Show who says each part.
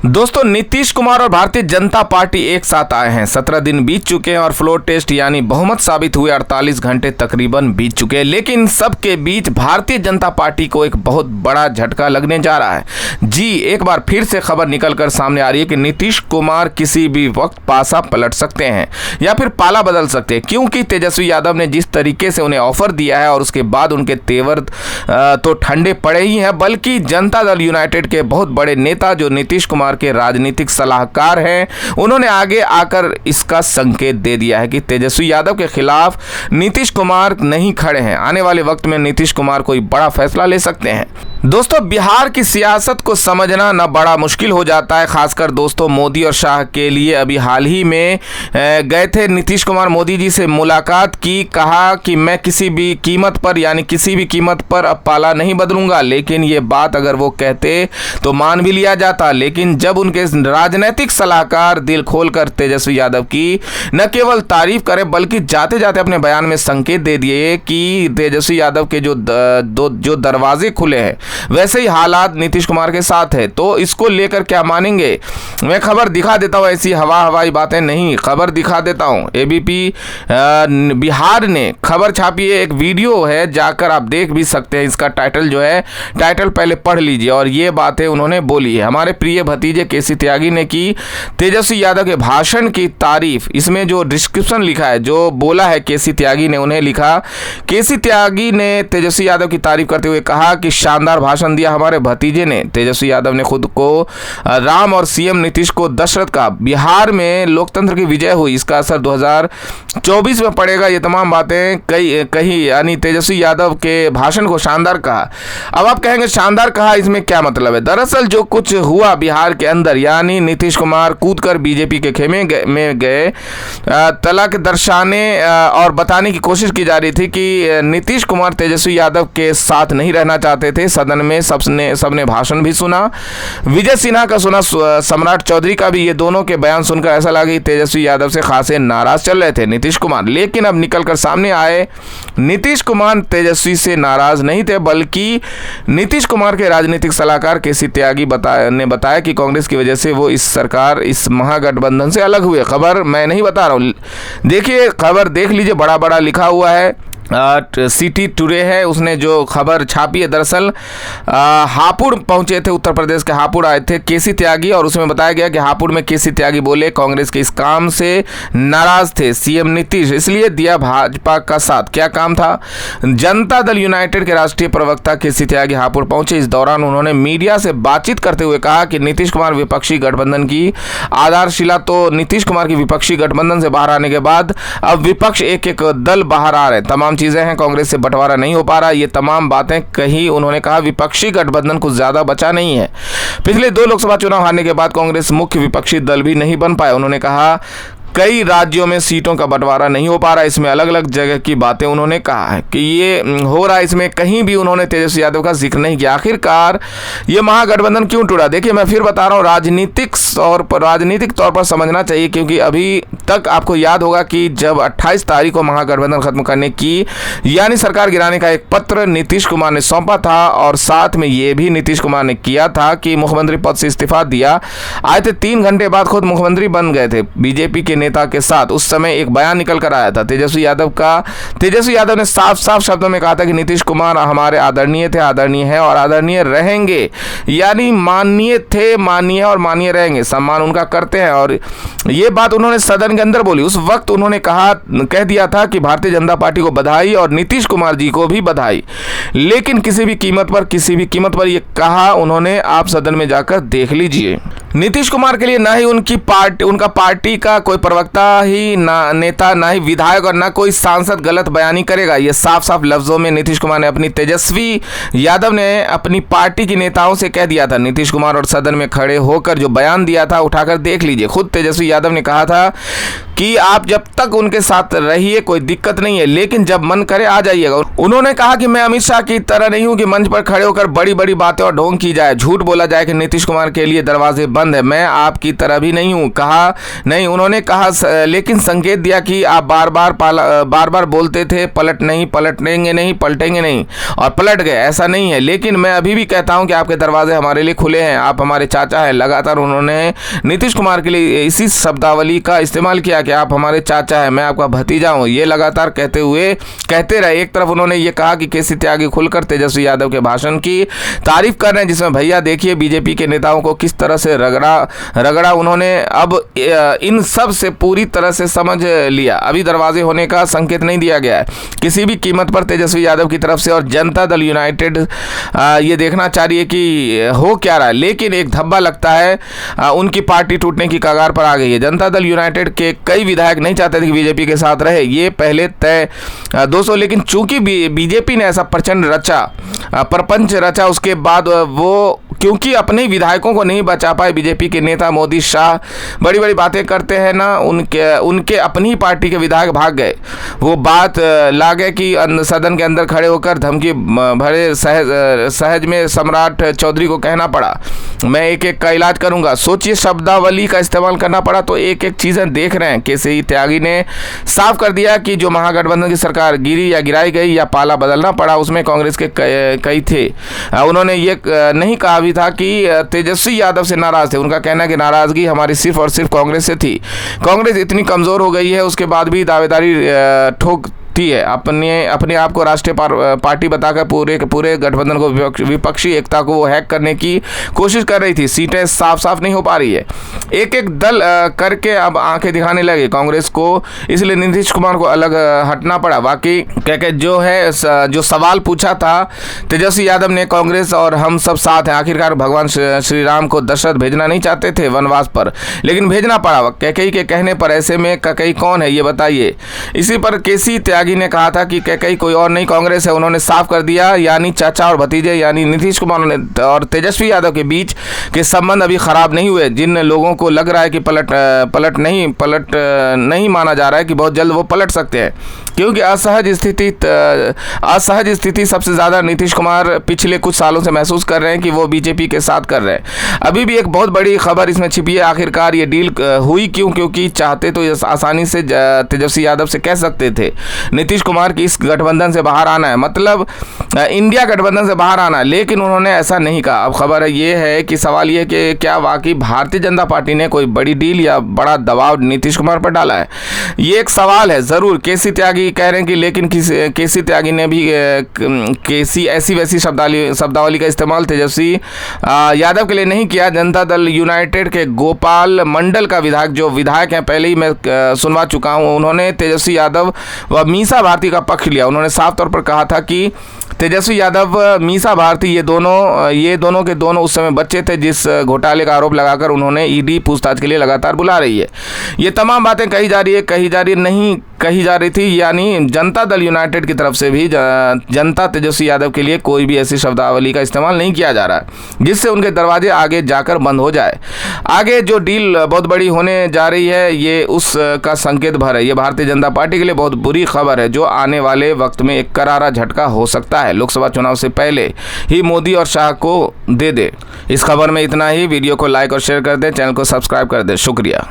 Speaker 1: दोस्तों, नीतीश कुमार और भारतीय जनता पार्टी एक साथ आए हैं। 17 दिन बीत चुके हैं और फ्लोर टेस्ट यानी बहुमत साबित हुए 48 घंटे तकरीबन बीत चुके हैं। लेकिन सबके बीच भारतीय जनता पार्टी को एक बहुत बड़ा झटका लगने जा रहा है। जी, एक बार फिर से खबर निकलकर सामने आ रही है कि नीतीश कुमार किसी भी वक्त पासा पलट सकते हैं या फिर पाला बदल सकते हैं, क्योंकि तेजस्वी यादव ने जिस तरीके से उन्हें ऑफर दिया है और उसके बाद उनके तेवर तो ठंडे पड़े ही हैं, बल्कि जनता दल यूनाइटेड के बहुत बड़े नेता जो नीतीश कुमार के राजनीतिक सलाहकार हैं, उन्होंने आगे आकर इसका संकेत दे दिया है कि तेजस्वी यादव के खिलाफ नीतीश कुमार नहीं खड़े हैं। आने वाले वक्त में नीतीश कुमार कोई बड़ा फैसला ले सकते हैं। दोस्तों, बिहार की सियासत को समझना ना बड़ा मुश्किल हो जाता है, खासकर दोस्तों मोदी और शाह के लिए। अभी हाल ही में गए थे नीतीश कुमार, मोदी जी से मुलाकात की, कहा कि मैं किसी भी कीमत पर यानी किसी भी कीमत पर अब पाला नहीं बदलूंगा। लेकिन ये बात अगर वो कहते तो मान भी लिया जाता, लेकिन जब उनके राजनीतिक सलाहकार दिल खोलकर तेजस्वी यादव की न केवल तारीफ करें बल्कि जाते जाते अपने बयान में संकेत दे दिए कि तेजस्वी यादव के जो दरवाजे खुले हैं वैसे ही हालात नीतीश कुमार के साथ है, तो इसको लेकर क्या मानेंगे। मैं खबर दिखा देता हूँ, ऐसी हवाई बातें नहीं, खबर दिखा देता हूँ। एबीपी बिहार ने खबर छापी है, एक वीडियो है, जाकर आप देख भी सकते हैं। इसका टाइटल जो है, टाइटल पहले पढ़ लीजिए। और ये बातें उन्होंने बोली है। हमारे प्रिय भतीजे केसी त्यागी ने की तेजस्वी यादव के भाषण की तारीफ। इसमें जो डिस्क्रिप्शन लिखा है, जो बोला है केसी त्यागी ने, उन्हें लिखा, केसी त्यागी ने तेजस्वी यादव की तारीफ करते हुए कहा कि शानदार भाषण दिया हमारे भतीजे ने। तेजस्वी यादव ने खुद को राम और सीएम नीतीश को दशरथ कहा। बिहार में लोकतंत्र की विजय हुई, इसका असर 2024 में पड़ेगा। ये तमाम बातें कही यानी तेजस्वी यादव के भाषण को शानदार कहा। अब आप कहेंगे शानदार कहा, इसमें क्या मतलब है। दरअसल जो कुछ हुआ बिहार के अंदर, यानी नीतीश कुमार कूदकर बीजेपी के खेमे में गए, तलक दर्शाने और बताने की कोशिश की जा रही थी कि नीतीश कुमार तेजस्वी यादव के साथ नहीं रहना चाहते थे। सदन में सबने भाषण भी सुना, विजय सिन्हा का सुना, सम्राट चौधरी का भी। ये दोनों के बयान सुनकर ऐसा लगा कि तेजस्वी यादव से खासे नाराज चल रहे थे नीतीश कुमार। लेकिन अब निकलकर सामने आए, नीतीश कुमार तेजस्वी से नाराज नहीं थे, बल्कि नीतीश कुमार के राजनीतिक सलाहकार केसी त्यागी ने बताया कि कांग्रेस की वजह से वो इस सरकार, इस महागठबंधन से अलग हुए। खबर मैं नहीं बता रहा हूँ, देखिए खबर देख लीजिए, बड़ा बड़ा लिखा हुआ है। सिटी टुडे है, उसने जो खबर छापी है। दरअसल हापुड़ पहुंचे थे, उत्तर प्रदेश के हापुड़ आए थे केसी त्यागी, और उसमें बताया गया कि हापुड़ में केसी त्यागी बोले कांग्रेस के इस काम से नाराज थे सीएम नीतीश, इसलिए दिया भाजपा का साथ। क्या काम था। जनता दल यूनाइटेड के राष्ट्रीय प्रवक्ता केसी त्यागी हापुड़ पहुंचे। इस दौरान उन्होंने मीडिया से बातचीत करते हुए कहा कि नीतीश कुमार विपक्षी गठबंधन की आधारशिला, तो नीतीश कुमार की विपक्षी गठबंधन से बाहर आने के बाद अब विपक्ष एक एक दल बाहर आ रहे हैं, तमाम चीजें हैं, कांग्रेस से बंटवारा नहीं हो पा रहा। ये तमाम बातें कही। उन्होंने कहा विपक्षी गठबंधन कुछ ज्यादा बचा नहीं है। पिछले 2 लोकसभा चुनाव हारने के बाद कांग्रेस मुख्य विपक्षी दल भी नहीं बन पाया। उन्होंने कहा कई राज्यों में सीटों का बंटवारा नहीं हो पा रहा। इसमें अलग अलग जगह की बातें उन्होंने कहा है कि ये हो रहा है। इसमें कहीं भी उन्होंने तेजस्वी यादव का जिक्र नहीं किया। आखिरकार ये महागठबंधन क्यों टूटा। देखिए, मैं फिर बता रहा हूँ, राजनीतिक तौर पर समझना चाहिए, क्योंकि अभी तक आपको याद होगा कि जब 28 तारीख को महागठबंधन खत्म करने की यानी सरकार गिराने का एक पत्र नीतीश कुमार ने सौंपा था, और साथ में ये भी नीतीश कुमार ने किया था कि मुख्यमंत्री पद से इस्तीफा दिया। आए थे 3 घंटे बाद खुद मुख्यमंत्री बन गए थे बीजेपी के नेता के साथ। उस समय एक बयान निकल कर आया था तेजस्वी यादव ने साफ साफ शब्दों में कहा था कि नीतीश कुमार हमारे आदरणीय थे, आदरणीय है और आदरणीय रहेंगे। यानी माननीय थे, माननीय और माननीय रहेंगे, सम्मान उनका करते हैं। और ये बात उन्होंने सदन के अंदर बोली। उस वक्त उन्होंने कह दिया था कि भारतीय जनता पार्टी को बधाई और नीतीश कुमार जी को भी बधाई, लेकिन किसी भी कीमत पर ये कहा उन्होंने, आप सदन में जाकर देख लीजिए। नीतीश कुमार के लिए ना ही उनका पार्टी का कोई प्रवक्ता ही, ना नेता, ना ही विधायक और ना कोई सांसद गलत बयानी करेगा। ये साफ साफ लफ्जों में नीतीश कुमार ने तेजस्वी यादव ने अपनी पार्टी के नेताओं से कह दिया था। नीतीश कुमार और सदन में खड़े होकर जो बयान दिया था, उठाकर देख लीजिए। खुद तेजस्वी यादव ने कहा था कि आप जब तक उनके साथ रहिए कोई दिक्कत नहीं है, लेकिन जब मन करे आ जाइएगा। उन्होंने कहा कि मैं अमित शाह की तरह नहीं हूं कि मंच पर खड़े होकर बड़ी बड़ी बातें और ढोंग की जाए, झूठ बोला जाए कि नीतीश कुमार के लिए दरवाजे बंद है। मैं आपकी तरह भी नहीं हूं। कहा नहीं, उन्होंने कहा लेकिन संकेत दिया कि आप बार बार बोलते थे पलटेंगे नहीं, और पलट गए। ऐसा नहीं है, लेकिन मैं अभी भी कहता हूं कि आपके दरवाजे हमारे लिए खुले हैं, आप हमारे चाचा हैं। लगातार उन्होंने नीतीश कुमार के लिए इसी शब्दावली का इस्तेमाल किया कि आप हमारे चाचा हैं, मैं आपका भतीजा हूं। ये लगातार कहते रहे। एक तरफ उन्होंने ये कहा कि केसी त्यागी खुलकर तेजस्वी यादव के भाषण की तारीफ कर रहे हैं, जिसमें भैया देखिए बीजेपी के नेताओं को किस तरह से रगड़ा उन्होंने। अब इन सब से पूरी तरह से समझ लिया, अभी दरवाजे होने का संकेत नहीं दिया गया है किसी भी कीमत पर तेजस्वी यादव की तरफ से, और जनता दल यूनाइटेड ये देखना चाह रही है कि हो क्या रहा है। लेकिन एक धब्बा लगता है उनकी पार्टी टूटने की कगार पर आ गई है। जनता दल यूनाइटेड के कई विधायक नहीं चाहते थे कि बीजेपी के साथ रहे, ये पहले तय दोस्तों। लेकिन चूंकि बीजेपी ने ऐसा प्रचंड प्रपंच रचा, उसके बाद वो क्योंकि अपने विधायकों को नहीं बचा पाए, बीजेपी के नेता मोदी शाह बड़ी बड़ी बातें करते हैं ना, उनके अपनी पार्टी के विधायक भाग गए। वो बात ला गए कि सदन के अंदर खड़े होकर धमकी भरे सहज में सम्राट चौधरी को कहना पड़ा मैं एक एक का इलाज करूंगा। सोचिए, शब्दावली का इस्तेमाल करना पड़ा। तो एक एक चीज़ें देख रहे हैं। केसी त्यागी ने साफ कर दिया कि जो महागठबंधन की सरकार गिरी या गिराई गई या पाला बदलना पड़ा, उसमें कांग्रेस के कई थे। उन्होंने ये नहीं कहा भी था कि तेजस्वी यादव से नाराज थे। उनका कहना है कि नाराजगी हमारी सिर्फ और सिर्फ कांग्रेस से थी। कांग्रेस इतनी कमज़ोर हो गई है, उसके बाद भी दावेदारी ठोक है, अपने आप को राष्ट्रीय पार्टी बताकर पूरे गठबंधन को, विपक्षी एकता को वो हैक करने की कोशिश कर रही थी। सीटें साफ नहीं हो पा रही है। एक एक दल करके अब आंखें दिखाने लगे कांग्रेस को, इसलिए नीतीश कुमार को अलग हटना पड़ा। वाकई क्या जो सवाल पूछा था तेजस्वी यादव ने, कांग्रेस और हम सब साथ हैं। आखिरकार भगवान श्री राम को दशरथ भेजना नहीं चाहते थे वनवास पर, लेकिन भेजना पड़ा कैकेयी के कहने पर। ऐसे में कैकेयी कौन है ये बताइए। इसी पर केसी त्यागी ने कहा था कि कैकेयी कोई और नहीं कांग्रेस है। उन्होंने साफ कर दिया, यानी चाचा और भतीजे यानी नीतीश कुमार और तेजस्वी यादव के बीच के संबंध अभी खराब नहीं हुए। जिन लोगों को लग रहा है कि पलट नहीं माना जा रहा है कि बहुत जल्द वो पलट सकते हैं, क्योंकि असहज स्थिति सबसे ज़्यादा नीतीश कुमार पिछले कुछ सालों से महसूस कर रहे हैं कि वो बीजेपी के साथ कर रहे हैं। अभी भी एक बहुत बड़ी खबर इसमें छिपी है। आखिरकार ये डील हुई क्यों? क्योंकि चाहते तो आसानी से तेजस्वी यादव से कह सकते थे नीतीश कुमार की इस गठबंधन से बाहर आना है, मतलब इंडिया गठबंधन से बाहर आना है, लेकिन उन्होंने ऐसा नहीं कहा। अब खबर ये है कि सवाल ये कि क्या वाकई भारतीय जनता पार्टी ने कोई बड़ी डील या बड़ा दबाव नीतीश कुमार पर डाला है? ये एक सवाल है ज़रूर। केसी त्यागी कह रहे हैं कि लेकिन केसी त्यागी ने भी ऐसी वैसी शब्दावली का इस्तेमाल तेजस्वी यादव के लिए नहीं किया। जनता दल यूनाइटेड के गोपाल मंडल का विधायक हैं, पहले ही मैं सुनवा चुका हूँ, उन्होंने तेजस्वी यादव व मीसा भारती का पक्ष लिया। उन्होंने साफ तौर पर कहा था कि तेजस्वी यादव, मीसा भारती ये दोनों के दोनों उस समय बच्चे थे जिस घोटाले का आरोप लगाकर उन्होंने ईडी पूछताछ के लिए लगातार बुला रही है। ये तमाम बातें कही जा रही थी, यानी जनता दल यूनाइटेड की तरफ से भी जनता तेजस्वी यादव के लिए कोई भी ऐसी शब्दावली का इस्तेमाल नहीं किया जा रहा है जिससे उनके दरवाजे आगे जाकर बंद हो जाए। आगे जो डील बहुत बड़ी होने जा रही है, ये उसका संकेत भर है। ये भारतीय जनता पार्टी के लिए बहुत बुरी खबर है, जो आने वाले वक्त में एक करारा झटका हो सकता है, लोकसभा चुनाव से पहले ही मोदी और शाह को दे दे। इस खबर में इतना ही। वीडियो को लाइक और शेयर कर दें, चैनल को सब्सक्राइब कर दें। शुक्रिया।